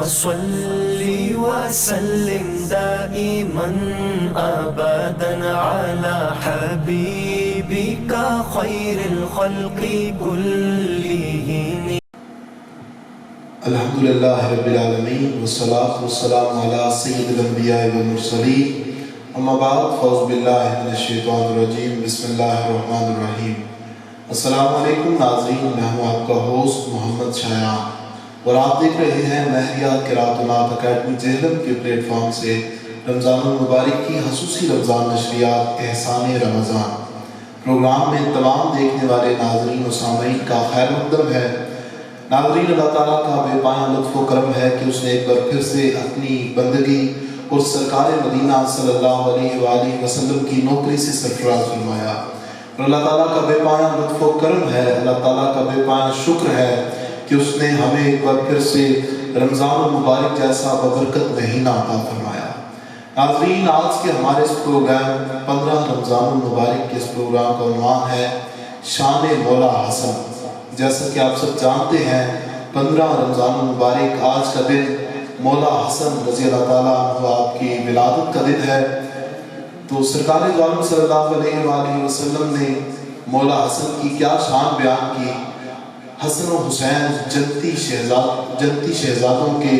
صل وسلم دائما أبدا على حبيبك خير الخلق كلهم. الحمد للہ رب العالمین والصلاة والسلام علی سید الانبیاء والمرسلین اما بعد فاعوذ باللہ من الشیطان الرجیم بسم اللہ الرحمن الرحیم. السلام علیکم ناظرین، میں ہوں آپ کا ہوسٹ محمد شایان اور آپ دیکھ رہے ہیں مہریہ قرأت و نعت اکیڈمی جہلم کے پلیٹ فارم سے رمضان المبارک کی خصوصی رمضان نشریات احسان رمضان پروگرام میں تمام دیکھنے والے ناظرین و سامعین کا خیر مقدم ہے. ناظرین، اللہ تعالیٰ کا بے پایان لطف و کرم ہے کہ اس نے ایک بار پھر سے اپنی بندگی اور سرکار مدینہ صلی اللہ علیہ وآلہ وسلم کی نوکری سے سرفراز فرمایا. اور اللہ تعالیٰ کا بے پایان لطف و کرم ہے، اللہ تعالیٰ کا بے پایان شکر ہے کہ اس نے ہمیں ایک بار پھر سے رمضان المبارک جیسا ببرکت مہینہ عطا فرمایا. ناظرین، آج کے ہمارے اس پروگرام 15 رمضان المبارک کے اس پروگرام کا عنوان ہے شان مولا حسن. جیسا کہ آپ سب جانتے ہیں 15 رمضان المبارک آج کا دن مولا حسن رضی اللہ تعالیٰ عنہ آپ کی ولادت کا دن ہے. تو سرکار دو عالم صلی اللہ علیہ وآلہ وسلم نے مولا حسن کی کیا شان بیان کی. حسن و حسین جنتی شہزادوں کے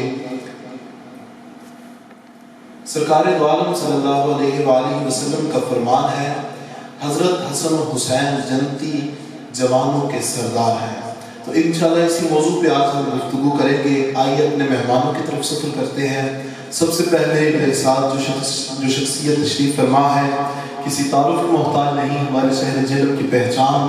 سرکار دو عالم صلی اللہ علیہ وآلہ وسلم کا فرمان ہے حضرت حسن و حسین جنتی جوانوں کے سردار ہیں. تو انشاءاللہ اسی موضوع پہ آج ہم گفتگو کریں گے. آئیے اپنے مہمانوں کی طرف سفر کرتے ہیں. سب سے پہلے میرے ساتھ جو شخصیت تشریف فرما ہے کسی تعارف میں محتاج نہیں، ہمارے شہر جہلم کی پہچان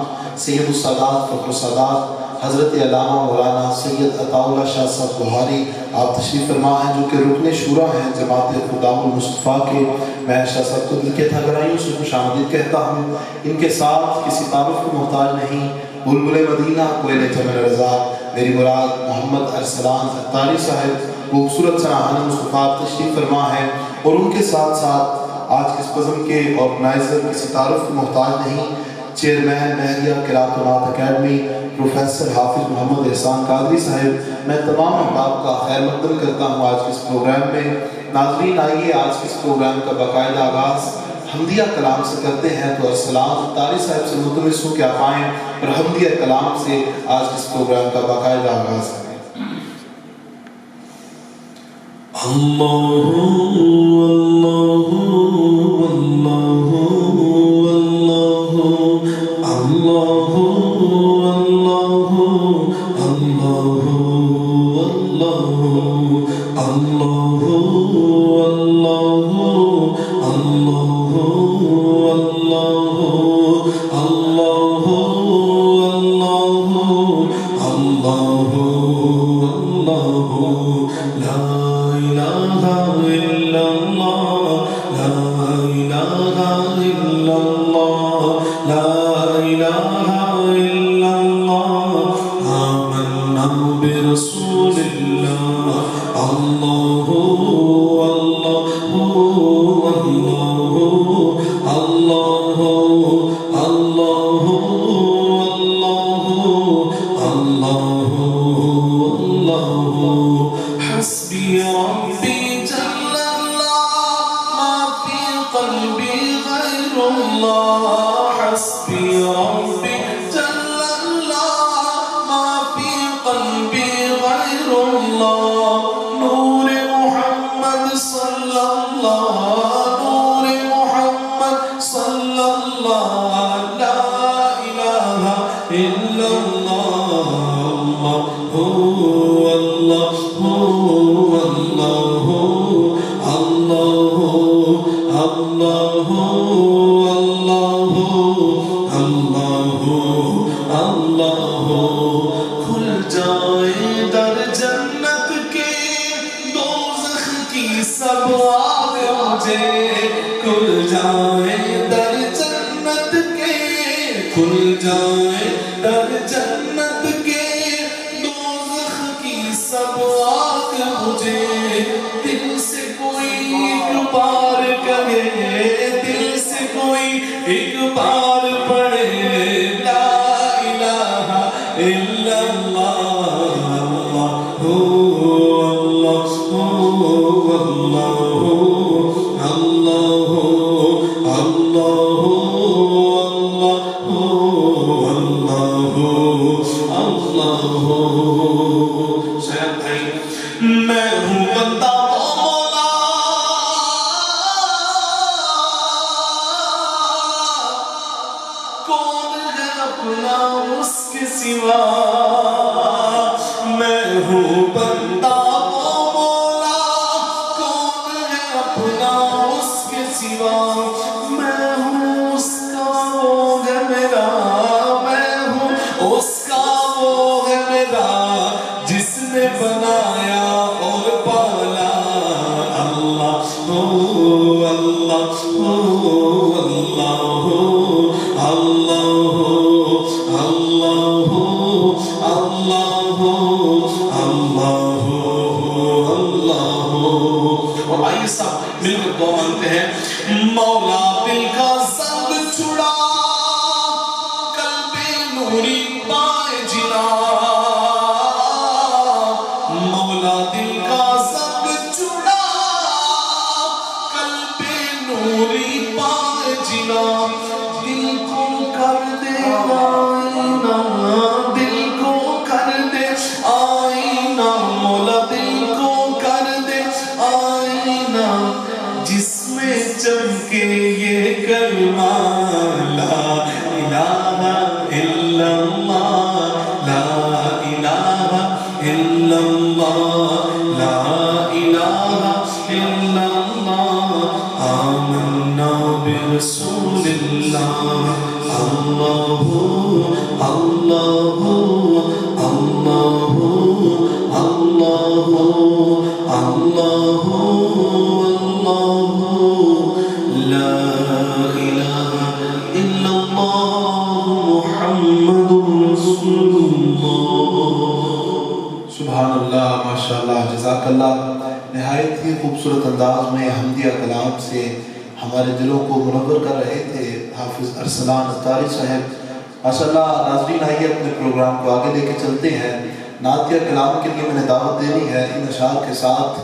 سید السادات فخر السادات حضرت علامہ مولانا سید عطا اللہ شاہ صاحب بہاری آپ تشریف فرما ہیں، جو کہ رکن شورا ہیں جماعت خدام المصطفیٰ کے. میں شاہ صاحب کو دل کے تھگرائیوں سے خوش آمدید کہتا ہوں. ان کے ساتھ کسی تعارف کو محتاج نہیں، بلبل مدینہ کوئل چمن رضا میری مراد محمد ارسلان اتاری صاحب خوبصورت سراہان مصطفیٰ تشریف فرما ہے. اور ان کے ساتھ ساتھ آج اس بزم کے آرگنائزر کسی تعارف کو محتاج نہیں، چیئرمین مہریہ قرأت و نعت اکیڈمی پروفیسر حافظ محمد احسان قادری صاحب. میں تمام احباب کا خیر مقدم کرتا ہوں آج کے اس پروگرام میں. ناظرین، آئیے آج کے اس پروگرام کا باقاعدہ آغاز حمدیہ کلام سے کرتے ہیں. تو ارسلان اتاری صاحب سے ملتمس ہوں کہ آپ آئیں اور حمدیہ کلام سے آج کے اس پروگرام کا باقاعدہ آغاز کریں. اللہ اللہ اللہ میں ہوں بندہ وہ مولا کون ہے اپنا اس کے سوا میں ہوں بندہ وہ مولا کون ہے اپنا اس کے سوا میں ہوں اس کا وہ ہے میرا میں ہوں اس کا وہ ہے میرا جس نے بنایا اور پالا اللہ ہو اللہ ہو اللہ ہو اللہ ہو اللہ ہو اللہ ہو اللہ ہو اللہ ہو اور آئیے صاحب مل کر دعا مانتے ہیں مولا دل کا زنگ چھڑا قلب نوری پائے جنا مولا دل کا زنگ چھڑا قلب نوری پائے جنا دل کو کر دے آئینہ دل کو کر دے آئینہ مولا دل کو کر دے آئینہ جس میں چمکے یہ کلمہ لا الہ الا اللہ لا الہ الا اللہ لا الہ الا اللہ آمنا برسول اللہ اللہ اللہ اللہ اللہ اللہ اللہ لا الہ الا اللہ محمد رسول اللہ سبحان اللہ ماشاءاللہ جزاک اللہ نہایت ہی خوبصورت انداز میں حمدیہ کلام سے ہمارے دلوں کو منور کر رہے تھے حافظ ارسلان اتاری صاحب ماشاءاللہ ناظرین آئیے اپنے پروگرام کو آگے لے کے چلتے ہیں نعتیہ کلام کے لیے میں نے دعوت دینی ہے ان اشعار کے ساتھ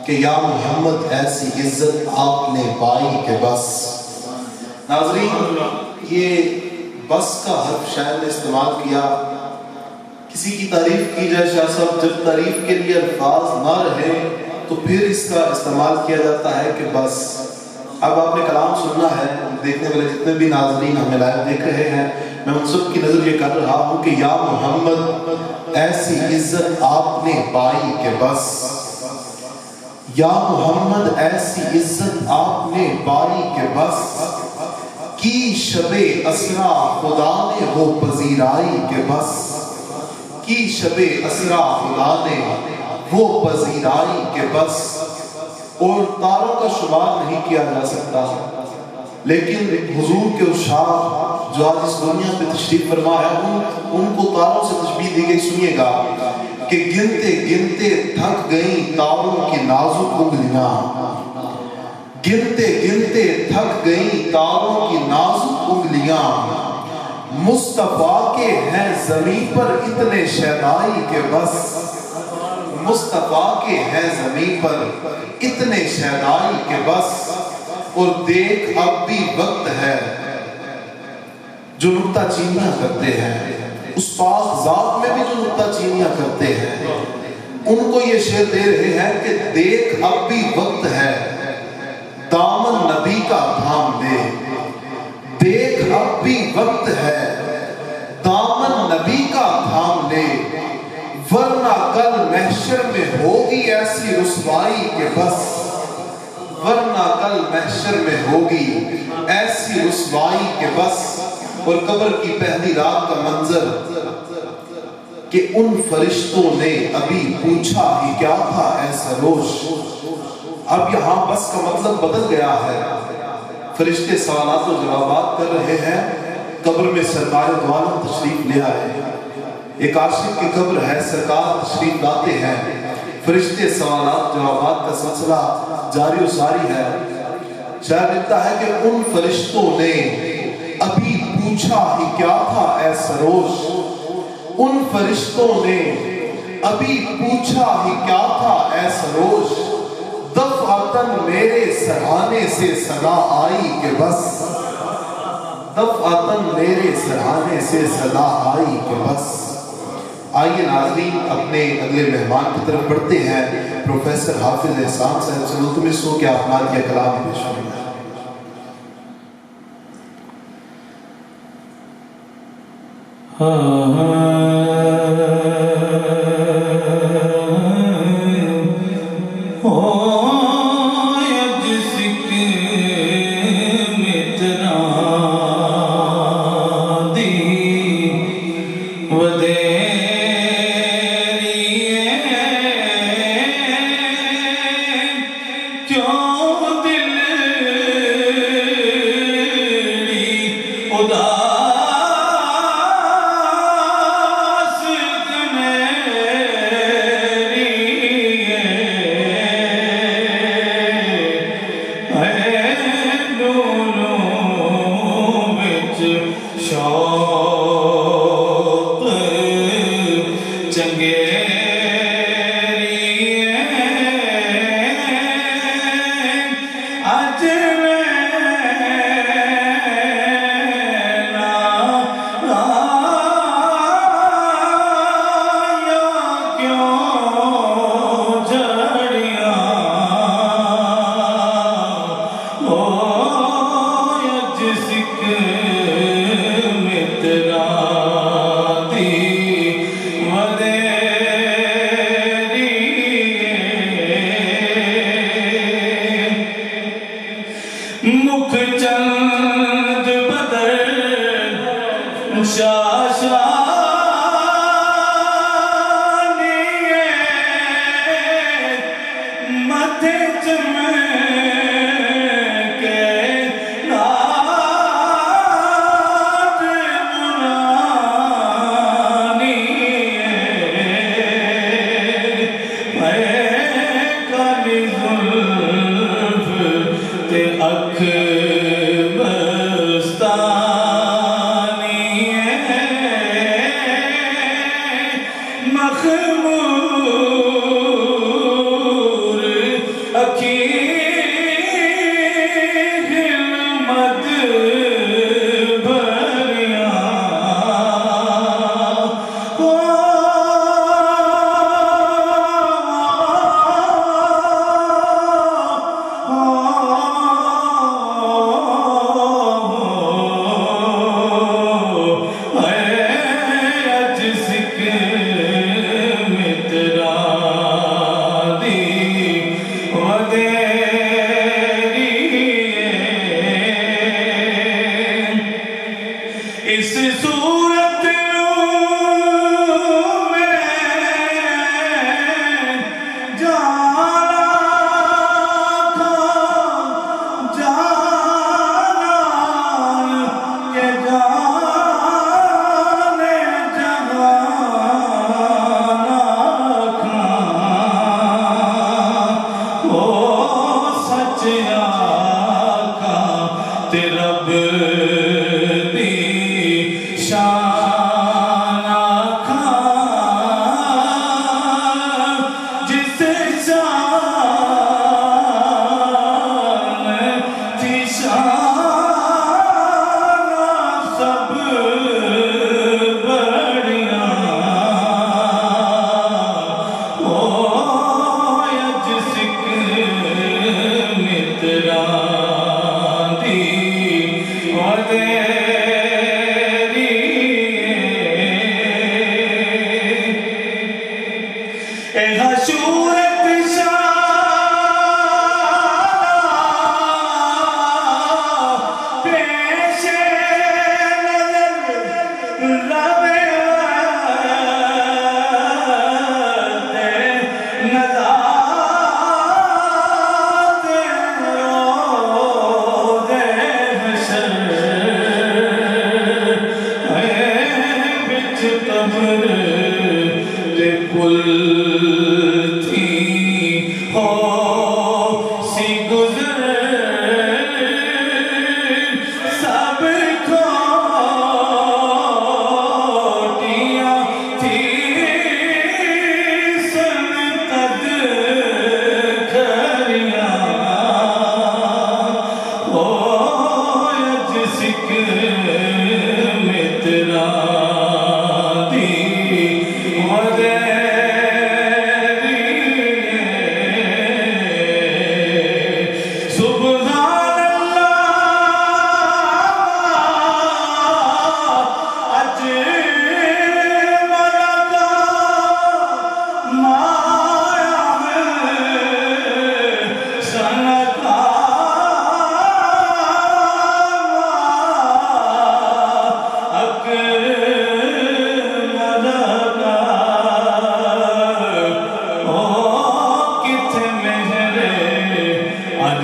کہ یا محمد ایسی عزت آپ نے پائی کہ بس ناظرین یہ بس کا حرف شاعر نے استعمال کیا کسی کی تعریف کی جائے شاہ صاحب جب تعریف کے لیے الفاظ نہ رہے تو پھر اس کا استعمال کیا جاتا ہے کہ بس اب آپ نے کلام سننا ہے دیکھنے والے جتنے بھی ناظرین ہمیں لائیو دیکھ رہے ہیں میں ان سب کی نظر یہ کر رہا ہوں کہ یا محمد ایسی عزت آپ نے پائی کہ بس یا محمد ایسی عزت آپ نے پائی کہ بس کی شب اسرا خدا نے وہ پذیرائی کہ بس کی شب اسرا خدا نے وہ پذیرائی کہ بس اور تاروں کا شمار نہیں کیا جا سکتا لیکن حضور کے ارشاد جو آج اس دنیا پہ تشریف فرما ہے ان کو تاروں سے تشبیہ دی گئی سنیے گا کہ گنتے گنتے تھک گئیں تاروں کی نازک انگلیاں گنتے گنتے تھک گئیں تاروں کی نازک انگلیاں مصطفیٰ کے ہیں زمین پر اتنے شیدائی کے بس مصطفیٰ کے ہیں زمین پر اتنے شیدائی کے بس اور دیکھ اب بھی وقت ہے جو نکتہ چینیاں کرتے ہیں اس پاک ذات میں بھی جو نکتہ چینیاں کرتے ہیں ان کو یہ شعر دے رہے ہیں کہ دیکھ اب بھی وقت ہے دامن نبی کا تھام لے دیکھ اب بھی وقت ہے دامن نبی کا تھام لے ورنہ کل محشر میں ہوگی ایسی رسوائی کہ بس ورنہ کل محشر میں ہوگی ایسی رسوائی کہ بس اور قبر کی پہلی رات کا منظر کہ ان فرشتوں نے ابھی پوچھا ہی کیا تھا اے سروش اب یہاں بس کا مطلب بدل گیا ہے فرشتے سوالات و جوابات کر رہے ہیں قبر میں سرکار دو عالم تشریف لے آئے ایک عاشق کی قبر ہے سرکار تشریف لاتے ہیں فرشتے سوالات جوابات کا سلسلہ جاری و ساری ہے شاید لکھتا ہے کہ ان فرشتوں نے ابھی پوچھا ہی کیا تھا اے سروش ان فرشتوں نے ابھی پوچھا ہی کیا تھا اے سروش دفعتاً میرے سرہانے سے صدا آئی کہ بس دفعتاً میرے سرہانے سے صدا آئی کہ بس آئیے ناظرین اپنے اگلے مہمان کی طرف بڑھتے ہیں۔ پروفیسر حافظ احسان صاحب سے ملتمس ہو کہ آپ نعتیہ کلام پیش فرمائیں۔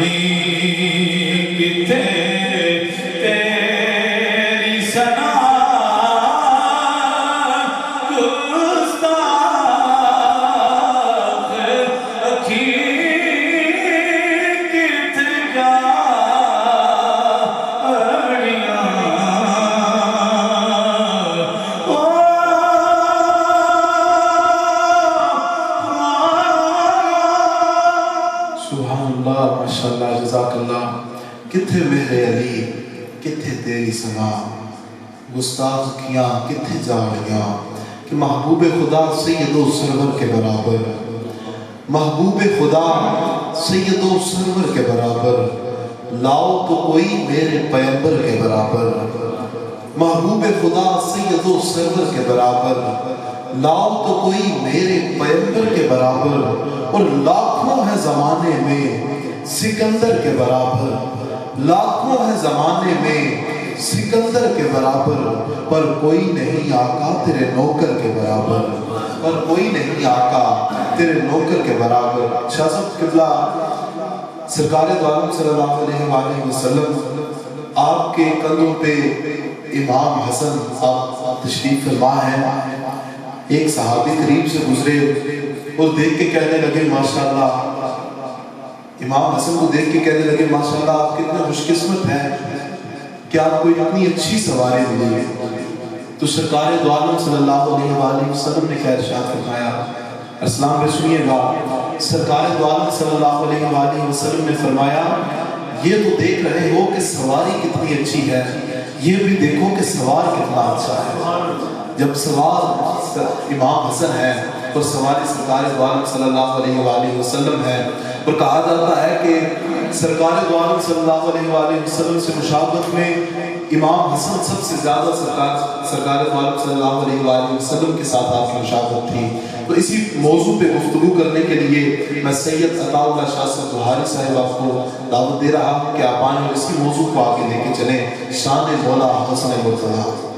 علی کتھے تیری ثنا گستاخ اکھی کتھے گاڑیاں سبحان اللہ ماشاءاللہ جزاک اللہ کتھے میرے علی کتھے تیری سنا گستاخ کیاں کتھے جاڑیاں کہ محبوب خدا سید و سرور کے برابر محبوب خدا سید و سرور کے برابر لاؤ تو کوئی میرے پیغمبر کے برابر محبوب خدا سید و سرور کے برابر لاؤ تو کوئی میرے پیغمبر کے برابر اور لاکھوں ہے زمانے میں سکندر کے برابر لاکھوں ہے زمانے میں سکندر کے برابر پر کوئی نہیں آقا تیرے نوکر کے برابر پر کوئی نہیں آقا تیرے نوکر کے برابر شاہ صاحب قبلہ سرکار دو عالم صلی اللہ علیہ وآلہ وسلم آپ کے کندھوں پہ امام حسن آپ تشریف فرما ہیں ایک صحابی قریب سے گزرے اور دیکھ کے کہنے لگے ماشاءاللہ امام حسن کو دیکھ کے کہنے لگے ماشاءاللہ آپ کتنے خوش قسمت ہیں کہ آپ کو اتنی اچھی سواری ملی تو سرکار دو عالم صلی اللہ علیہ وآلہ وسلم نے کیا ارشاد فرمایا اسلام میں سنیے گا سرکار دو عالم صلی اللہ علیہ وآلہ وسلم نے فرمایا یہ تو دیکھ رہے ہو کہ سواری کتنی اچھی ہے یہ بھی دیکھو کہ سوار کتنا اچھا ہے جب سوار امام حسن ہے اور سواری سرکار دو عالم صلی اللہ علیہ وآلہ وسلم ہے اور کہا جاتا ہے کہ سرکار دو عالم صلی اللہ علیہ وآلہ وسلم سے مشابہت میں امام حسن سب سے زیادہ سرکار دو عالم صلی اللہ علیہ وآلہ وسلم کے ساتھ آپ کی مشابہت تھی تو اسی موضوع پہ گفتگو کرنے کے لیے میں سید عطا اللہ شاہ صاحب بہاری صاحب آپ کو دعوت دے رہا ہوں کہ آپ آئیں اور اسی موضوع کو آگے لے کے چلیں شان مولا حسن مرتضیٰ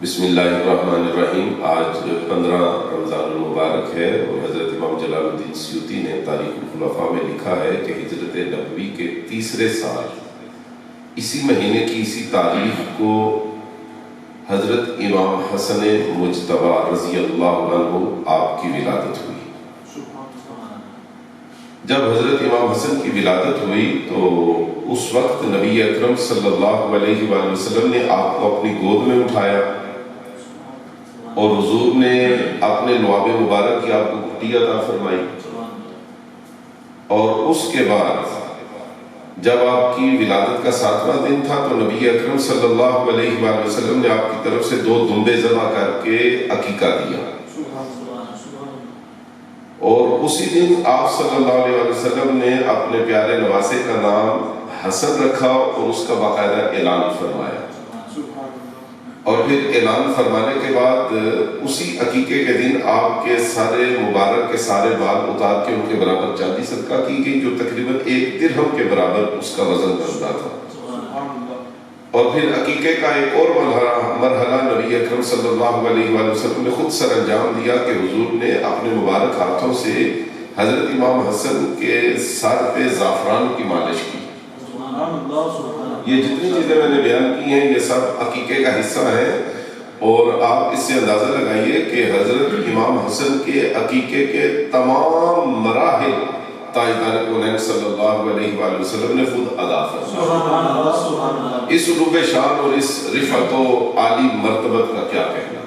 بسم اللہ الرحمن الرحیم آج 15 رمضان المبارک ہے اور حضرت امام جلال الدین سیوطی نے تاریخ الخلفاء میں لکھا ہے کہ ہجرت نبوی کے تیسرے سال اسی مہینے کی اسی تاریخ کو حضرت امام حسن مجتبی رضی اللہ عنہ آپ کی ولادت ہوئی جب حضرت امام حسن کی ولادت ہوئی تو اس وقت نبی اکرم صلی اللہ علیہ وآلہ وسلم نے آپ کو اپنی گود میں اٹھایا اور حضور نے اپنے لعاب مبارک کی آپ کو گھٹی عطا فرمائی اور اس کے بعد جب آپ کی ولادت کا 7واں دن تھا تو نبی اکرم صلی اللہ علیہ وآلہ وسلم نے آپ کی طرف سے 2 دمبے ذبح کر کے عقیقہ دیا اور اسی دن آپ صلی اللہ علیہ وسلم نے اپنے پیارے نواسے کا نام حسن رکھا اور اس کا باقاعدہ اعلان فرمایا اور پھر اعلان فرمانے کے بعد اسی عقیقے کے دن آپ کے سارے مبارک کے سارے بال اتار کے ان کے برابر چاندی صدقہ کی گئی جو تقریباً 1 درہم کے برابر اس کا وزن بنتا تھا اور پھر عقیقے کا ایک اور مرحلہ نبی اکرم صلی اللہ علیہ وآلہ وسلم نے خود سر انجام دیا کہ حضور نے اپنے مبارک ہاتھوں سے حضرت امام حسن کے سر پہ زعفران کی مالش کی یہ جتنی چیزیں میں نے بیان کی ہیں یہ سب عقیقے کا حصہ ہیں اور آپ اس سے اندازہ لگائیے کہ حضرت امام حسن کے عقیقے کے تمام مراحل تاجدار کونین صلی اللہ علیہ وآلہ وسلم نے خود ادا فرمایا اس علوب شان اور اس رفعت و عالی مرتبت کا کیا کہنا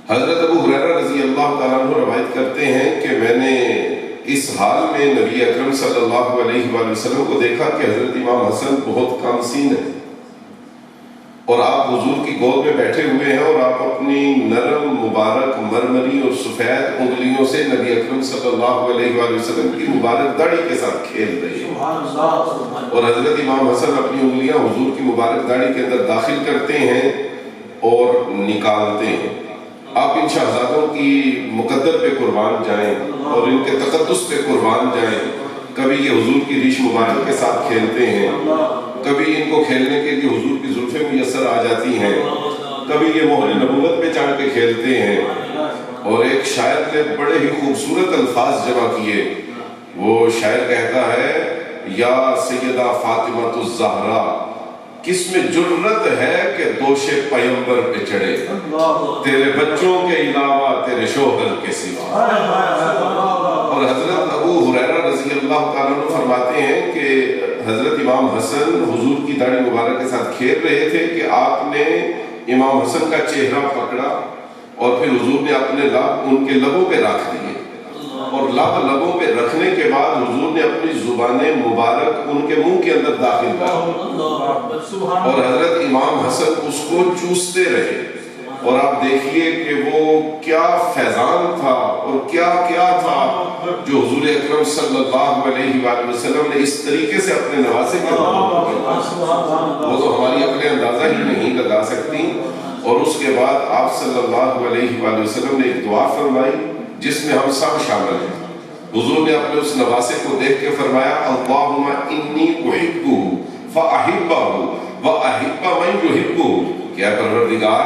حضرت ابو ہریرہ رضی اللہ تعالیٰ عنہ روایت کرتے ہیں کہ میں نے اس حال میں نبی اکرم صلی اللہ علیہ وآلہ وسلم کو دیکھا کہ حضرت امام حسن بہت کم سین ہے اور آپ حضور کی گود میں بیٹھے ہوئے ہیں اور آپ اپنی نرم مبارک مرمری اور سفید انگلیوں سے نبی اکرم صلی اللہ علیہ وآلہ وسلم کی مبارک داڑھی کے ساتھ کھیل رہے ہیں اور حضرت امام حسن اپنی انگلیاں حضور کی مبارک داڑھی کے اندر داخل کرتے ہیں اور نکالتے ہیں آپ ان شہزادوں کی مقدر پہ قربان جائیں اور ان کے تقدس پہ قربان جائیں کبھی یہ حضور کی ریش مبارک کے ساتھ کھیلتے ہیں کبھی ان کو کھیلنے کے لیے حضور کی زلفیں میسر آ جاتی ہیں کبھی یہ مہر نبوت پہ چڑھ کے کھیلتے ہیں اور ایک شاعر نے بڑے ہی خوبصورت الفاظ جمع کیے وہ شاعر کہتا ہے یا سیدہ فاطمہ الزہرا کس میں جرت ہے کہ دوش پیمبر پہ چڑھے تیرے بچوں کے علاوہ تیرے شوہر کے سوا. اور حضرت ابو ہریرہ رضی اللہ تعالیٰ عنہ فرماتے ہیں کہ حضرت امام حسن حضور کی داڑھی مبارک کے ساتھ کھیل رہے تھے کہ آپ نے امام حسن کا چہرہ پکڑا اور پھر حضور نے اپنے لب ان کے لبوں پہ رکھ دیے اور لبوں پہ رکھنے کے بعد حضور نے اپنی زبان مبارک ان کے منہ کے اندر داخل کر اور حضرت امام حسن اس کو چوستے رہے. اور آپ دیکھیے کہ وہ کیا فیضان تھا اور کیا کیا تھا جو حضور اکرم صلی اللہ علیہ وآلہ وسلم نے اس طریقے سے اپنے نواسے کے وہ تو ہماری اپنے اندازہ ہی نہیں لگا سکتی. اور اس کے بعد آپ صلی اللہ علیہ وآلہ وسلم نے ایک دعا فرمائی جس میں ہم سب شامل ہیں. حضور نے اپنے اس نواسے کو دیکھ کے فرمایا اللہم انی احبہ فاحبہ واحب من یحبہ کہ اے پروردگار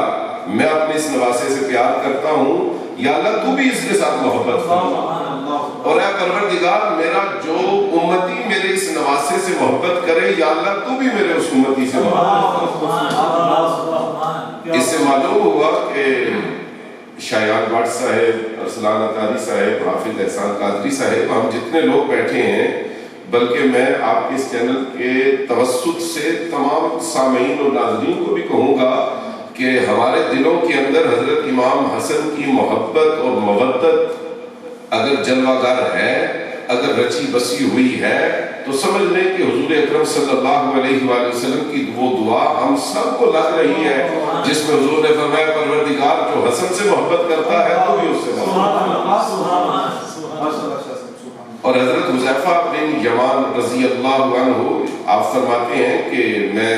میں اپنے اس نواسے سے پیار کرتا ہوں یا اللہ تو بھی اس کے ساتھ محبت فرما اور اے پروردگار میرا جو امتی میرے اس نواسے سے محبت کرے یا اللہ تو بھی میرے اس امتی سے محبت فرما. اس سے معلوم ہوا کہ شایان بٹ صاحب ارسلان اطاری صاحب حافظ احسان قادری صاحب ہم جتنے لوگ بیٹھے ہیں بلکہ میں آپ کے اس چینل کے توسط سے تمام سامعین اور ناظرین کو بھی کہوں گا کہ ہمارے دلوں کے اندر حضرت امام حسن کی محبت اور مودت اگر جلوہ گر ہے اگر رچی بسی ہوئی ہے تو سمجھ لیں کہ حضور اکرم صلی اللہ علیہ وآلہ وسلم کی وہ دعا ہم سب کو لگ رہی ہے جس میں حضور نے فرمایا پروردگار جو حسن سے محبت کرتا ہے تو بھی اس سے اور حضرت حذیفہ بن یمان رضی اللہ عنہ آپ فرماتے ہیں کہ میں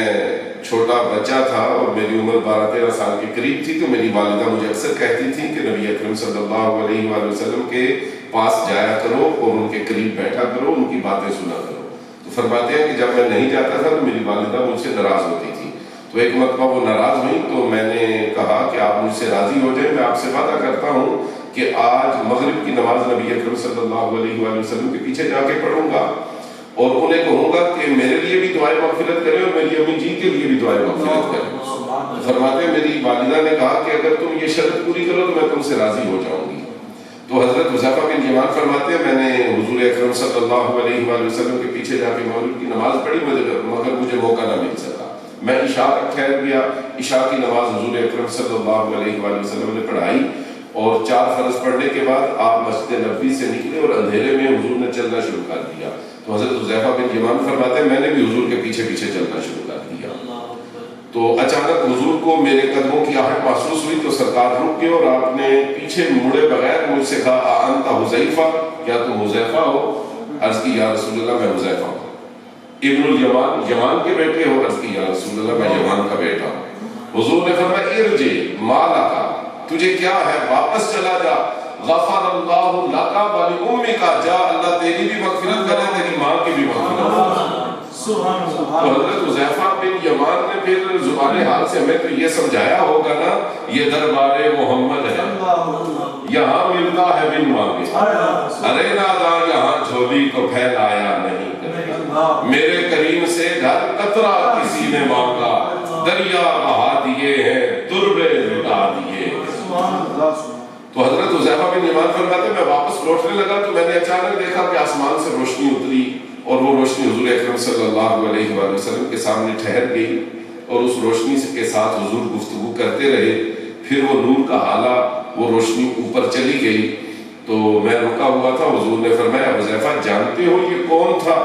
چھوٹا بچہ تھا اور میری عمر 12-13 سال کے قریب تھی تو میری والدہ مجھے اکثر کہتی تھی کہ نبی اکرم صلی اللہ علیہ وآلہ وسلم کے پاس جایا کرو اور ان کے قریب بیٹھا کرو ان کی باتیں سنا کرو. تو فرماتے ہیں کہ جب میں نہیں جاتا تھا تو میری والدہ مجھ سے ناراض ہوتی تھی. تو ایک مرتبہ وہ ناراض ہوئی تو میں نے کہا کہ آپ مجھ سے راضی ہو جائیں میں آپ سے وعدہ کرتا ہوں کہ آج مغرب کی نماز نبی اکرم صلی اللہ علیہ وآلہ وسلم کے پیچھے جا کے پڑھوں گا اور انہیں کہوں گا کہ میرے لیے بھی دعائیں مغفرت کریں اور میری امی جی کے لیے بھی دعائیں مغفرت کریں. فرماتے ہیں میری والدہ نے کہا کہ اگر تم یہ شرط پوری کرو تو میں تم سے راضی ہو جاؤں گی. تو حضرت حذیفہ بن یمان فرماتے ہیں میں نے حضور اکرم صلی اللہ علیہ وآلہ وسلم کے پیچھے جا کے مغرب کی نماز پڑھی مگر مجھے موقع نہ مل سکا. میں عشاء تک ٹھہر گیا. عشاء کی نماز حضور اکرم صلی اللہ علیہ وآلہ وسلم نے پڑھائی اور 4 فرض پڑھنے کے بعد آپ مسجد نبوی سے نکلے اور اندھیرے میں حضور نے چلنا شروع کر دیا. تو حضرت حذیفہ بن یمان فرماتے ہیں میں نے بھی حضور کے پیچھے پیچھے چلنا شروع کر دیا. تو اچانک حضور کو میرے قدموں کی آہٹ محسوس ہوئی تو سرکار رک گئے اور آپ نے پیچھے مڑے بغیر مجھ سے کہا انت حذیفہ کیا تم حذیفہ ہو؟ عرض کی یا رسول اللہ میں حذیفہ ہوں. ابن الیمان یمان کے بیٹے ہو؟ عرض کی یا رسول اللہ میں یمان کا بیٹا ہوں. حضور نے فرمایا ارجع ما لک تجھے کیا ہے واپس چلا جا غفر اللہ لک ولامک جا اللہ تیری بھی مغفرت کرے تیری ماں کی بھی مغفرت کرے. تو حضرت حذیفہ بن یمان نے پھر زبان حال سے ہمیں تو یہ سمجھایا ہوگا نا یہ دربار محمد ہے یہاں ملتا ہے بن مانگے ارے نادا یہاں جھولی کو پھیلایا نہیں کرے میرے کریم سے گھر قطرہ کسی نے مانگا دریا بہا دیے ہیں تربے لٹا دیے. تو حضرت حذیفہ بن یمان فرماتے ہیں میں واپس لوٹنے لگا تو میں نے اچانک دیکھا کہ آسمان سے روشنی اتری اور وہ روشنی حضور اکرم صلی اللہ علیہ وآلہ وسلم کے سامنے ٹھہر گئی اور اس روشنی کے ساتھ حضور گفتگو کرتے رہے. پھر وہ نور کا حالہ وہ روشنی اوپر چلی گئی تو میں رکا ہوا تھا. حضور نے فرمایا حذیفہ جانتے ہو یہ کون تھا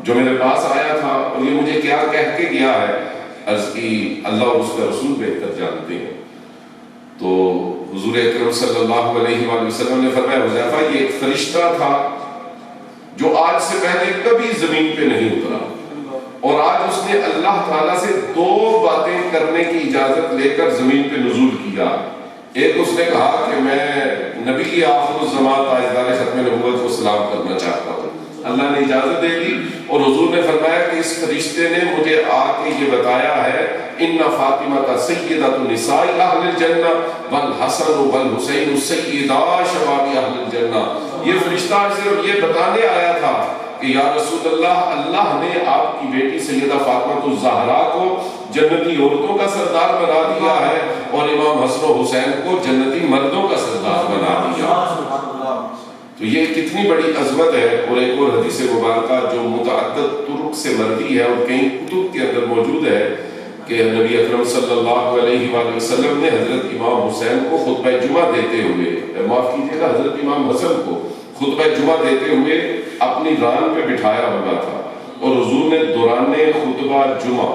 جو میرے پاس آیا تھا اور یہ مجھے کیا کہہ کے گیا ہے؟ عرض کی اللہ اور اس کا رسول بہتر جانتے ہیں. تو حضور اکرم صلی اللہ علیہ وآلہ وسلم نے فرمایا حذیفہ یہ ایک فرشتہ تھا جو آج سے پہلے کبھی زمین پہ نہیں اترا اور آج اس نے اللہ تعالیٰ سے 2 باتیں کرنے کی اجازت لے کر زمین پہ نزول کیا. ایک اس نے کہا کہ میں نبی آخر الزمان تاجدار ختم نبوت کو سلام کرنا چاہتا ہوں. اللہ نے اجازت دے دی اور حضور نے فرمایا کہ اس فرشتے نے مجھے آ کے یہ بتایا ہے ان فاطمہ کا سیدۃ نساء اہل الجنہ والحسن والحسین سیدا شباب اہل الجنہ. یہ فرشتہ صرف یہ بتانے آیا تھا کہ یا رسول اللہ نے آپ کی بیٹی سیدہ فاطمہ الزہرا کو جنتی عورتوں کا سردار بنا دیا ہے اور امام حسن و حسین کو جنتی مردوں کا سردار بنا دیا. تو یہ کتنی بڑی عظمت ہے. اور ایک اور حدیث مبارکہ جو متعدد طرق سے مروی ہے اور کئی کتب کے اندر موجود ہے کہ نبی اکرم صلی اللہ علیہ وآلہ وسلم نے حضرت امام حسین کو خطبہ جمعہ دیتے ہوئے معاف کیجیے گا حضرت امام حسن کو خطبہ جمعہ دیتے ہوئے اپنی ران پہ بٹھایا ہوا تھا اور حضور نے دوران خطبہ جمعہ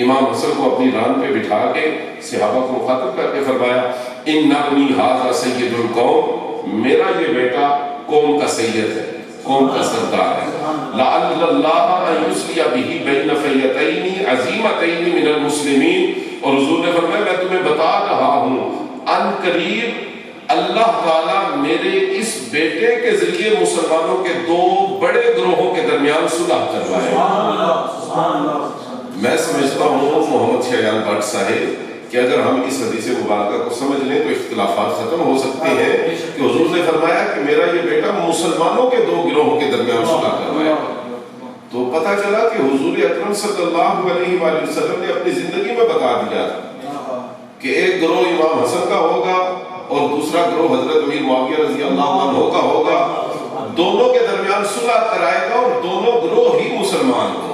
امام حسن کو اپنی ران پہ بٹھا کے صحابہ کو مخاطب کر کے فرمایا ان ابنی ھذا سید القوم، میرا یہ بیٹا قوم کا سید ہے، قوم کا سردار ہے. لعل اللہ ان یصلی بہ بین فئتین عظیمتین من المسلمین. اور حضور نے فرمایا میں تمہیں بتا رہا ہوں ان قریب اللہ تعالیٰ میرے اس بیٹے کے ذریعے مسلمانوں کے دو بڑے گروہوں کے درمیان صلح کروائے. میں سمجھتا ہوں محمد شایان بٹ صاحب کہ اگر ہم اس حدیث مبارکہ کو سمجھ لیں تو اختلافات ختم ہو سکتے ہیں کہ حضور نے فرمایا کہ میرا یہ بیٹا مسلمانوں کے دو گروہوں کے درمیان صلح کروائے. تو پتہ چلا کہ حضور اکرم صلی اللہ علیہ وآلہ وسلم نے اپنی زندگی میں بتا دیا کہ ایک گروہ امام حسن کا ہوگا اور دوسرا گروہ حضرت امیر معاویہ رضی اللہ عنہ کا ہوگا. دونوں کے درمیان صلح کرائے گا اور دونوں گروہ ہی مسلمان ہوں.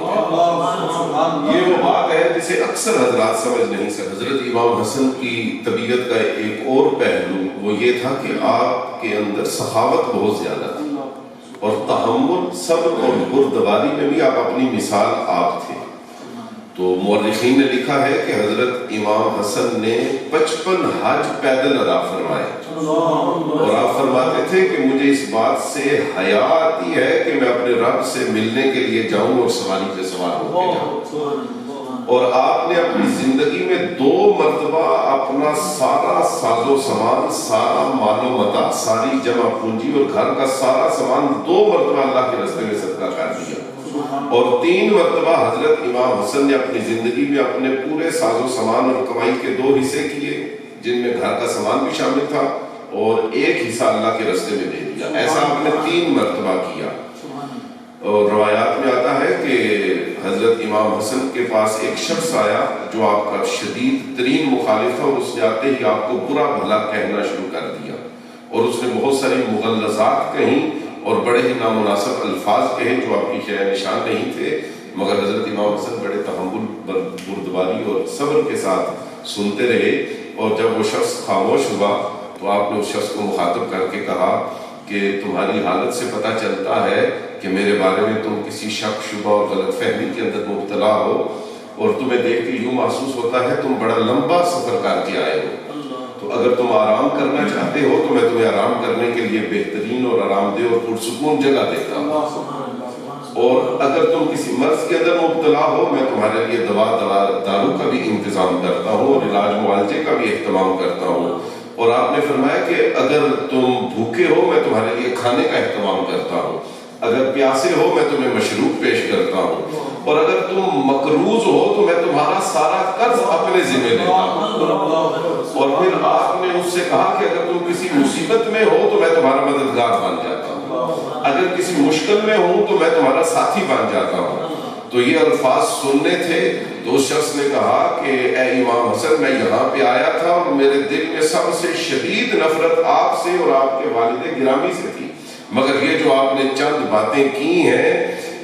یہ وہ بات ہے جسے اکثر حضرات سمجھ نہیں سکتے. حضرت امام حسن کی طبیعت کا ایک اور پہلو وہ یہ تھا کہ آپ کے اندر سخاوت بہت زیادہ تھی اور تحمل، صبر اور بردباری میں بھی آپ اپنی مثال آپ تھے. تو مورخین نے لکھا ہے کہ حضرت امام حسن نے 55 حج پیدل ادا فرمائے اور آپ فرماتے تھے کہ مجھے اس بات سے حیا آتی ہے کہ میں اپنے رب سے ملنے کے لیے جاؤں اور سواری پہ سوار ہو کے جاؤں. اور آپ نے اپنی زندگی میں 2 مرتبہ اپنا سارا ساز و سامان، سارا مال و متاع، ساری جمع پونجی اور گھر کا سارا سامان 2 مرتبہ اللہ کے راستے میں صدقہ کر دیا. اور 3 مرتبہ حضرت امام حسن نے اپنی زندگی میں اپنے پورے ساز و سامان اور کمائی کے 2 حصے کیے جن میں گھر کا سامان بھی شامل تھا اور 1 حصہ اللہ کے راستے میں دے دیا. ایسا آپ نے 3 مرتبہ کیا. اور روایات میں آتا ہے کہ حضرت امام حسن کے پاس ایک شخص آیا جو آپ کا شدید ترین مخالف تھا اور اس نے آتے ہی آپ کو برا بھلا کہنا شروع کر دیا اور اس نے بہت ساری مغلظات کہیں اور بڑے ہی نامناسب الفاظ کہے جو آپ کی شے نشان نہیں تھے. مگر حضرت امام حسن بڑے تحمل، بردباری اور صبر کے ساتھ سنتے رہے. اور جب وہ شخص خاموش ہوا تو آپ نے اس شخص کو مخاطب کر کے کہا کہ تمہاری حالت سے پتہ چلتا ہے کہ میرے بارے میں تم کسی شک، شبہ اور غلط فہمی کے اندر مبتلا ہو اور تمہیں دیکھ کے یوں محسوس ہوتا ہے تم بڑا لمبا سفر کر کے آئے ہو. تو اگر تم آرام کرنا چاہتے ہو تو میں تمہیں آرام کرنے کے لیے بہترین اور آرام دہ اور پرسکون جگہ دیتا ہوں. اور اگر تم کسی مرض کے اندر مبتلا ہو میں تمہارے لیے دارو کا بھی انتظام کرتا ہوں اور علاج معالجے کا بھی اہتمام کرتا ہوں. اور آپ نے فرمایا کہ اگر تم بھوکے ہو میں تمہارے لیے کھانے کا اہتمام کرتا ہوں، اگر پیاسے ہو میں تمہیں مشروب پیش کرتا ہوں، اور اگر تم مقروض ہو تو میں تمہارا سارا قرض اپنے ذمہ لیتا ہوں. اور پھر آپ نے اس سے کہا کہ اگر تم کسی مصیبت میں ہو تو میں تمہارا مددگار بن جاتا ہوں، اگر کسی مشکل میں ہوں تو میں تمہارا ساتھی بن جاتا ہوں. تو یہ الفاظ سننے تھے تو اس شخص نے کہا کہ اے امام حسن میں یہاں پہ آیا تھا اور میرے دل میں سب سے شدید نفرت آپ سے اور آپ کے والد گرامی سے تھی، مگر یہ جو آپ نے چند باتیں کی ہیں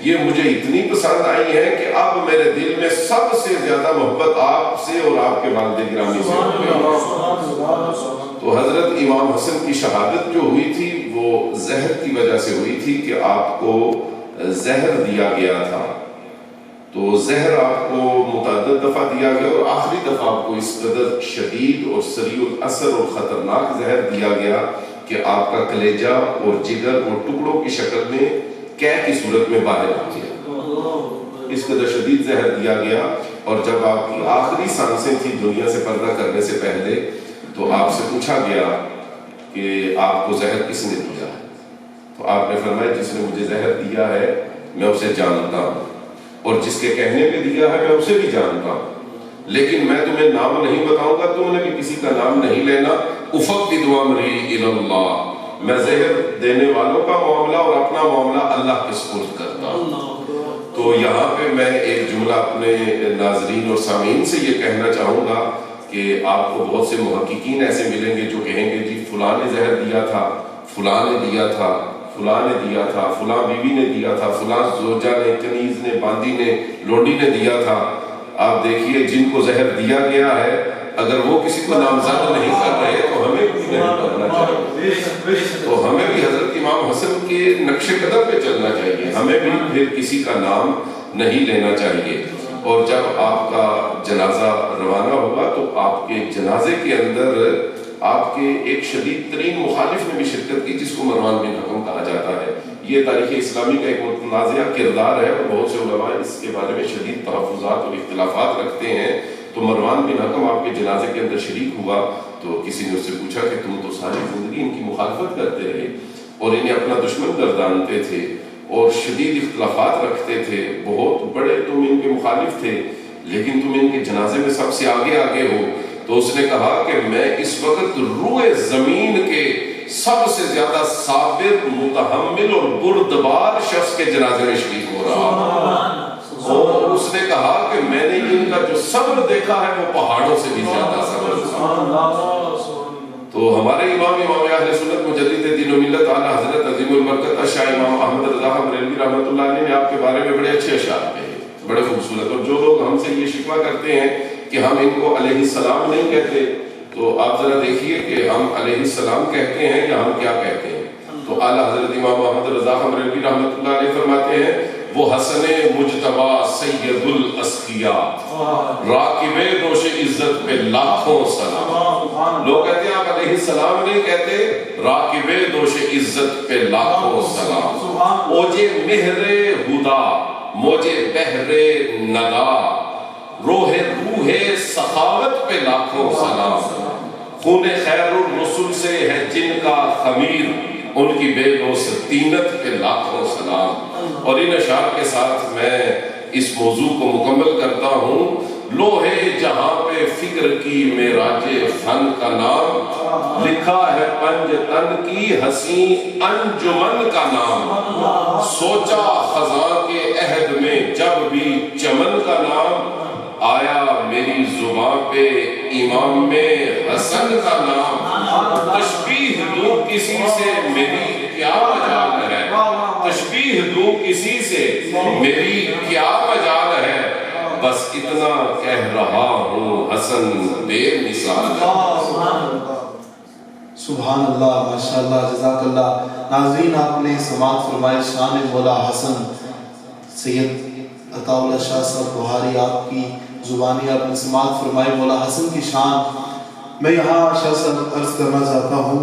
یہ مجھے اتنی پسند آئی ہیں کہ اب میرے دل میں سب سے زیادہ محبت آپ سے اور آپ کے والد گرامی سے ہو گئی. تو حضرت امام حسن کی شہادت جو ہوئی تھی وہ زہر کی وجہ سے ہوئی تھی کہ آپ کو زہر دیا گیا تھا. تو زہر آپ کو متعدد دفعہ دیا گیا اور آخری دفعہ آپ کو اس قدر شدید اور سریع الاثر اور خطرناک زہر دیا گیا کہ آپ کا کلیجہ اور جگر اور ٹکڑوں کی شکل میں قے کی صورت میں باہر آ گیا. اس قدر شدید زہر دیا گیا. اور جب آپ کی آخری سانسیں تھی دنیا سے پردہ کرنے سے پہلے تو آپ سے پوچھا گیا کہ آپ کو زہر کس نے دیا. تو آپ نے فرمایا جس نے مجھے زہر دیا ہے میں اسے جانتا ہوں، اور جس کے کہنے پہ دیا ہے میں اسے بھی جانتا ہوں، لیکن میں تمہیں نام نہیں بتاؤں گا، تم نے بھی کسی کا نام نہیں لینا۔ افوض امری الی اللہ، میں زہر دینے والوں کا معاملہ اور اپنا معاملہ اللہ کے سپرد کرتا ہوں۔ تو یہاں پہ میں ایک جملہ اپنے ناظرین اور سامعین سے یہ کہنا چاہوں گا کہ آپ کو بہت سے محققین ایسے ملیں گے جو کہیں گے جی فلاں نے زہر دیا تھا، فلاں نے دیا تھا، فلاں نے دیا تھا، فلاں بیوی نے دیا تھا، فلاں زوجہ نے، کنیز نے، باندی نے، لونڈی نے دیا تھا۔ آپ دیکھیے جن کو زہر دیا گیا ہے اگر وہ کسی کو نامزد نہیں کر رہے تو ہمیں بھی نہیں کرنا چاہیے، تو ہمیں بھی حضرت امام حسن کے نقش قدم پہ چلنا چاہیے، ہمیں بھی پھر کسی کا نام نہیں لینا چاہیے۔ اور جب آپ کا جنازہ روانہ ہوگا تو آپ کے جنازے کے اندر آپ کے ایک شدید ترین مخالف نے بھی شرکت کی جس کو مروان بن حکم کہا جاتا ہے۔ یہ تاریخ اسلامی کا ایک متنازعہ کردار ہے اور بہت سے علماء اس کے بارے میں شدید تحفظات اور اختلافات رکھتے ہیں۔ تو مروان بن حکم آپ کے جنازے کے اندر شریک ہوا تو کسی نے اس سے پوچھا کہ تم تو ساری زندگی ان کی مخالفت کرتے رہے اور انہیں اپنا دشمن گردانتے تھے اور شدید اختلافات رکھتے تھے، بہت بڑے تم ان کے مخالف تھے، لیکن تم ان کے جنازے میں سب سے آگے آگے ہو۔ تو اس نے کہا کہ میں اس وقت روئے زمین کے سب سے زیادہ صابر، متحمل اور بردبار شخص کے جنازے میں شریک ہو رہا ہوں۔ اور اس نے کہا کہ میں نے ان کا جو صبر دیکھا ہے وہ پہاڑوں سے بھی زیادہ صبر تھا۔ تو ہمارے امام اہل سنت مجدد دین و ملت اعلیٰ حضرت عظیم البرکت شاہ امام احمد رضا بریلوی رحمۃ اللہ علیہ نے آپ کے بارے میں بڑے اچھے اشعار کہے، بڑے خوبصورت۔ اور جو لوگ ہم سے یہ شکوہ کرتے ہیں کہ ہم ان کو علیہ السلام نہیں کہتے، تو آپ ذرا دیکھیے کہ ہم علیہ السلام کہتے ہیں یا ہم کیا کہتے ہیں۔ تو اعلیٰ حضرت امام احمد رضا بریلوی رحمۃ اللہ علیہ فرماتے ہیں وہ حسن مجتبی سید الاسقیاء، راکب دوش عزت پہ لاکھوں سلام۔ لوگ کہتے ہیں آپ علیہ السلام نہیں کہتے، راکب دوش عزت پہ لاکھوں سلام۔ اوجے مہر ہدا موجے بحر نگا، روح سخاوت پہ لاکھوں سلام۔ خون خیر الرسل سے ہے جن کا خمیر، ان کی بے لوث طینت پہ لاکھوں سلام۔ اور ان اشعار کے ساتھ میں اس موضوع کو مکمل کرتا ہوں۔ لوہے جہاں پہ فکر کی معراج فن کا نام، لکھا ہے پنج تن کی حسین انجمن کا نام۔ سوچا خزاں کے عہد میں جب بھی چمن کا نام، آیا میری زبان پہ امام میں حسن کا نام۔ تشبیہ دوں کسی سے میری کیا مجال ہے، تشبیہ دوں کسی سے میری کیا مجال ہے، بس اتنا کہہ رہا ہوں حسن بے مثال ہے۔ سبحان اللہ، ماشاءاللہ، جزاک اللہ۔ ناظرین آپ نے سماعت فرمائی شان مولا حسن سید عطا اللہ شاہ صاحب بہاری، آپ کی زبانی آپ نے سماعت فرمائی مولا حسن کی شان۔ میں یہاں شاہ صاحب عرض کرنا چاہتا ہوں،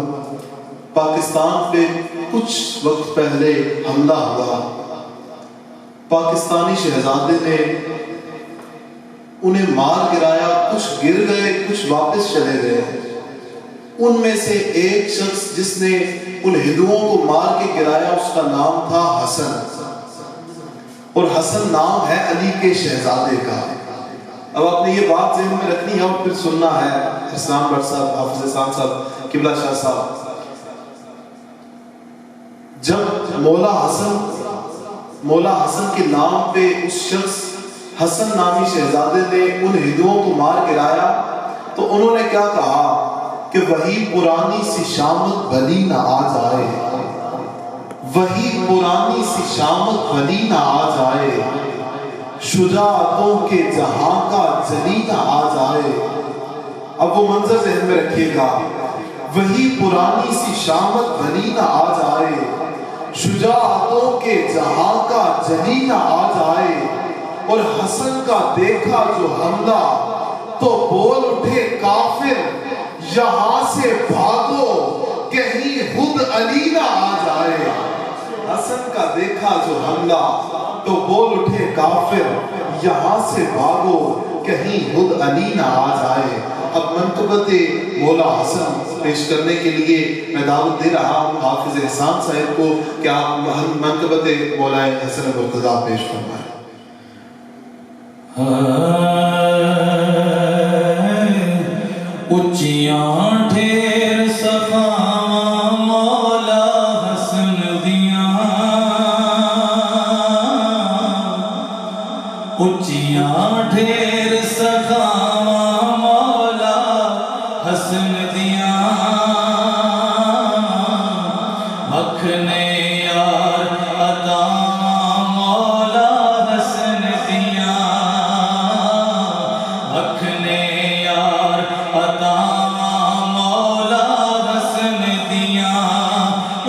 پاکستان پہ کچھ وقت پہلے حملہ ہوا، پاکستانی شہزادے نے انہیں مار گرایا، کچھ گر گئے، کچھ واپس چلے گئے۔ ان میں سے ایک شخص جس نے ان ہندوؤں کو مار کے گرایا اس کا نام تھا حسن، اور حسن نام ہے علی کے شہزادے کا۔ اب آپ نے یہ بات ذہن میں رکھنی ہے اور پھر سننا ہے۔ اسلام بٹ صاحب، حافظ احسان صاحب، قبلہ شاہ صاحب، جب مولا حسن کے نام پہ اس شخص حسن نامی شہزادے نے ان ہندوؤں کو مار گرایا تو انہوں نے کیا کہا کہ وہی پرانی سی شامت بھلی نہ آ جائے، وہی پرانی سی شامت بھلی نہ آ جائے، شجاعتوں کے جہاں کا جلی نہ آ جائے۔ اب وہ منظر ذہن میں رکھیے گا، وہی پرانی سی شامت بھلی نہ آ جائے، شجاعتوں کے جہاں کا جلی نہ آ جائے۔ اور حسن کا دیکھا جو حملہ تو بول اٹھے کافر، یہاں سے بھاگو کہیں خود علی نہ آ جائے۔ حسن کا دیکھا جو حملہ تو بول اٹھے کافر، یہاں سے بھاگو کہیں خود علی نہ آ جائے۔ اب منقبت مولا حسن پیش کرنے کے لیے میں دعوت دے رہا ہوں حافظ احسان صاحب کو کہ آپ منقبت مولا حسن مرتضیٰ پیش فرمائیں۔ اچیاں ڈھیر سخاواں مولا حسن دیاں، اچیاں ڈھیر سخاواں مولا حسن دیاں، مکھنے یار عطاواں مولا حسن دیاں، مکھنے یار عطاواں مولا حسن دیاں،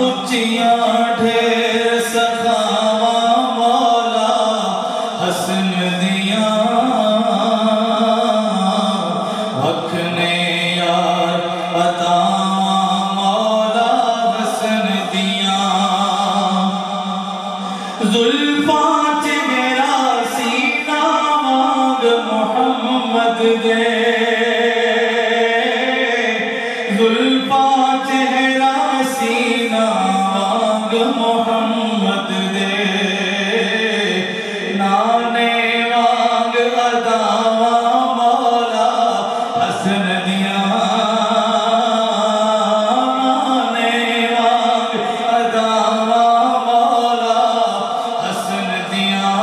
اچیاں ڈھیر سخاواں مولا حسن دیاں، مکھنے یار عطاواں مولا حسن دیاں، زلفاں چہرہ سینہ مانگ محمد دے، زلفاں چہرہ سینہ مانگ محمد دے، نانے مانگ عطاواں مولا حسن دیاں، نانے مانگ عطاواں مولا حسن دیاں،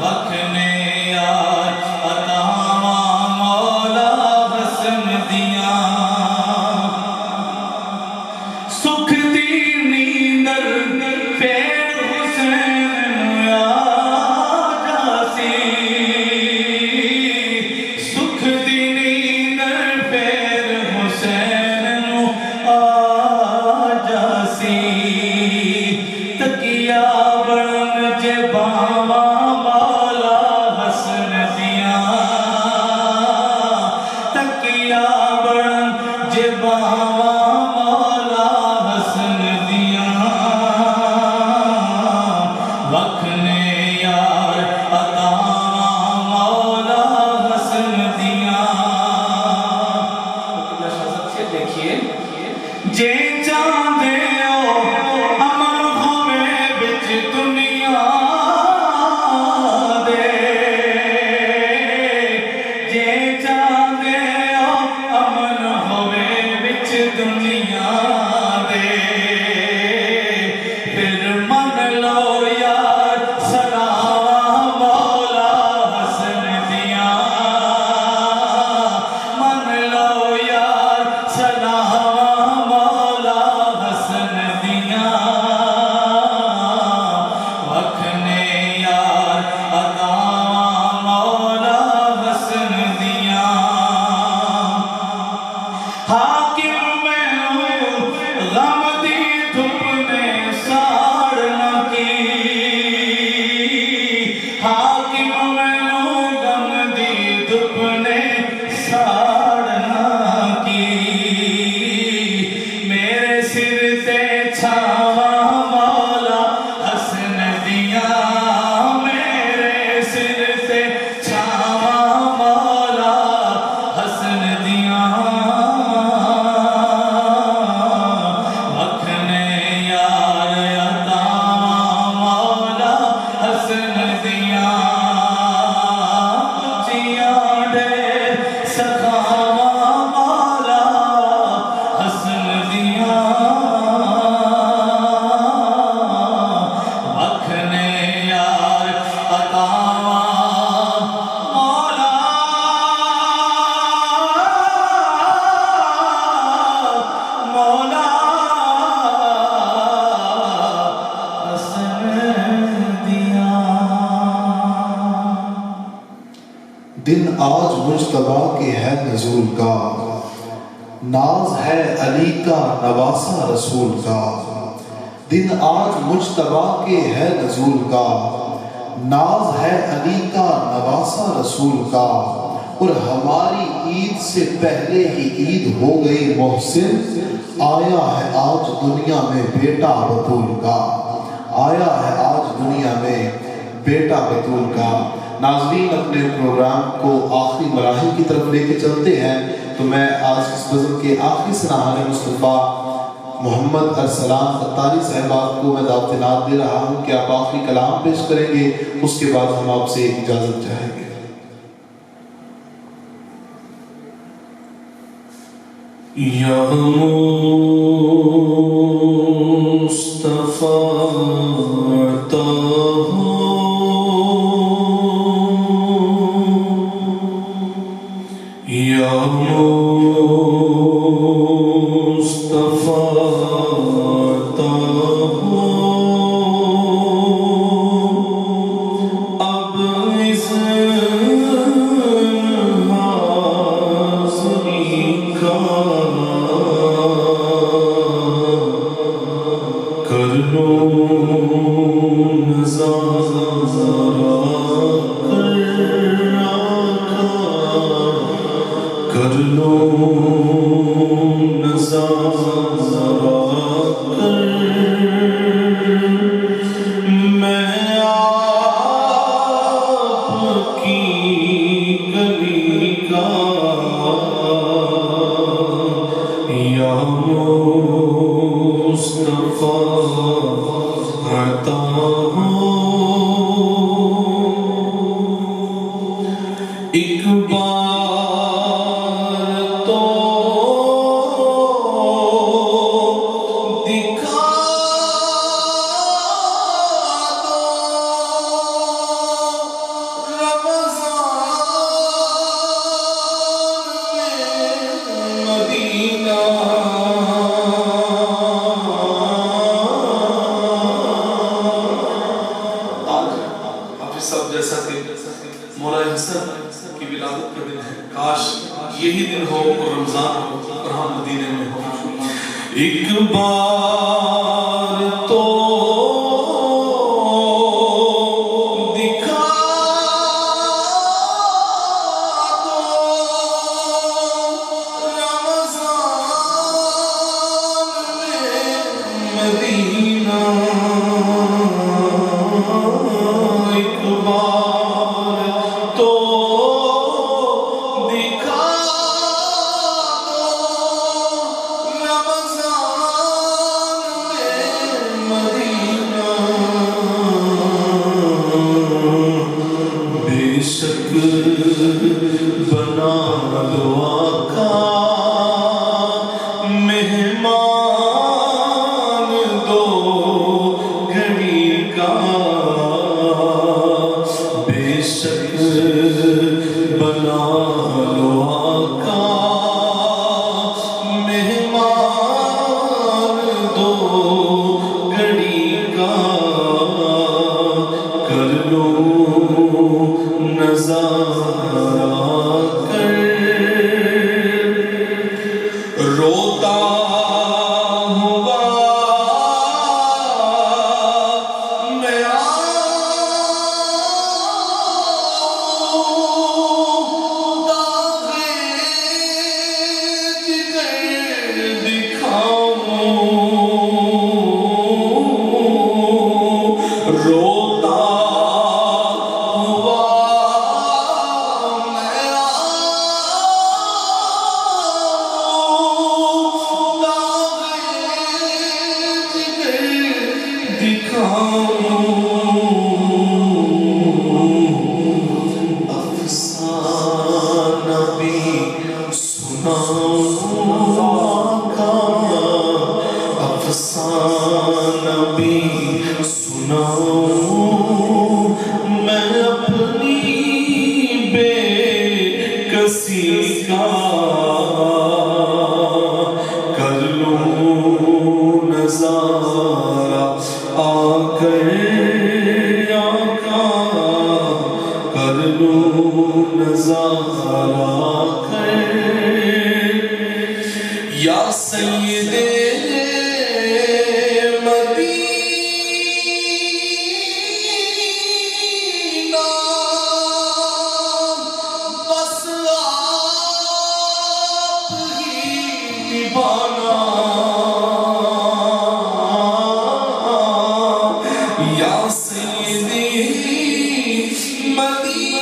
مکھنے یار عطاواں مولا حسن دیاں، سکھ دی نیندر پھر حسین آ جاسی، سکھ دی نیندر پھر حسین آ جاسی، تکیا بڑن جے باواں مولا حسن دیاں، تکیا بڑن جے باواں مولا حسن دیاں، مکھنے یار عطاواں مولا حسن دیاں، دیکھیے جے چاہندے ہو امن ہوے وچ دنیا دے، جے چاہندے ہو امن ہوے وچ دنیا دے، پھر من لو یار سلاواں مولا حسن دیاں، من لو یار سلاواں مولا حسن دیاں، مکھنے یار عطاواں مولا حسن دیاں، حاکم میں غم دی دھوپ نے ساڑ نہ کی، حاکم میں غم دی دھوپ نے ساڑ نہ کی، میرے سر تے چھاواں مولا حسن دیاں، میرے سر تے چھاواں مولا حسن دیاں، مکھنے یار عطاواں مولا حسن دیاں، اچیاں ڈھیر سخاواں مولا حسن دیاں، مکھنے یار عطاواں مولا مولا حسن دیاں۔ دن آج مجتبیٰ کے ہے نزول کا، ناز ہے علی کا نواسا رسول کا، دن آج مجتبیٰ کے ہے نزول کا، ناز ہے علی کا نواسا رسول کا، اور ہماری عید سے پہلے ہی عید ہو گئی محسن، آیا ہے آج دنیا میں بیٹا بطول کا، آیا ہے آج دنیا میں بیٹا بطول کا۔ ناظرین اپنے پروگرام کو آخری مراحل کی طرف لے کے چلتے ہیں، تو میں آج اس بزم کے آخری سناہر مصطفیٰ محمد ارسلان قطاری صاحبات کو میں دعوت نعت دے رہا ہوں کہ آپ آخری کلام پیش کریں گے، اس کے بعد ہم آپ سے اجازت چاہیں گے۔ یا مصطفیٰ عطا ہو، یا مصطفیٰ عطا ہو، اب اس حاضری کا کر لو نظارہ، کر لو نظارہ، میں آپ کی گلی کا یا مصطفیٰ عطا ہو، ایک بار تو دکھا دو رمضان میں مدینہ، سب جیسا کہ مولا حسن کی ولادت کا دن ہے، کاش یہی دن ہو اور رمضان ہو اور ہم مدینے میں ہو۔ ایک بار تو دکھا دو رمضان میں مدینہ، ایک بار تو دکھا دو رمضان میں مدینہ، بے شک بنا دو آقا مہمان دو گھڑی کا، بے شک بنا لو آقا مہمان دو گھڑی کا، کر لو نظارہ کر، روتا ہوا میں آؤں، داغے جگر دکھاؤں، روتا ہوا میں آؤں، داغے جگر دکھاؤں، افسانہ بھی سناؤں آقا، افسانہ بھی سناؤں، میں اپنی بے کسی کا، کر لوں نظارہ آ کر آقا، کر لوں نظارہ آ کر، یا سید مدینہ، بس آپ ہی نبھانا، یا سیدی مدینہ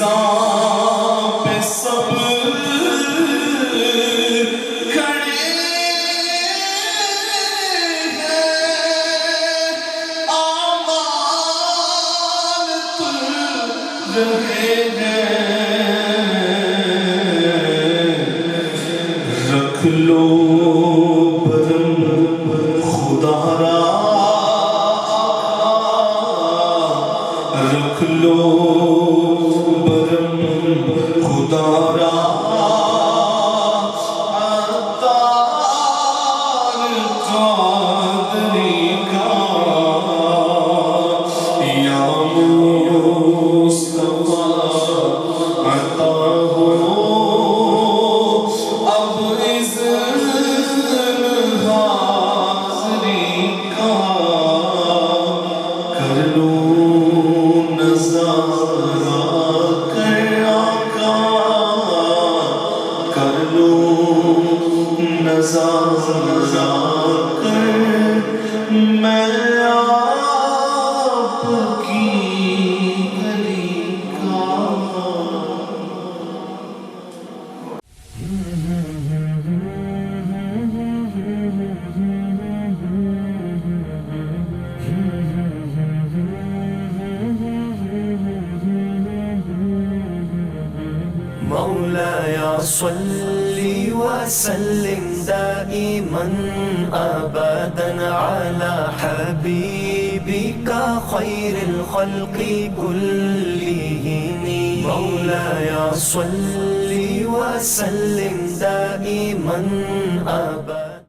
فضا پہ سب کھڑے ہیں، آمال تل رہے ہیں، رکھ لو برم خدا را، رکھ لو برم خدا را، عطار قادری کا، یا مصطفیٰ عطا ہو اب اذن حاضری کا، کر لو نظارہ کر آقا، کر لو نظارہ کر میں آپ کی گلی کا۔ مولاي صل وسلم دائما أبدا على حبيبك خير الخلق كلهم. مولاي صل وسلم دائما أبدا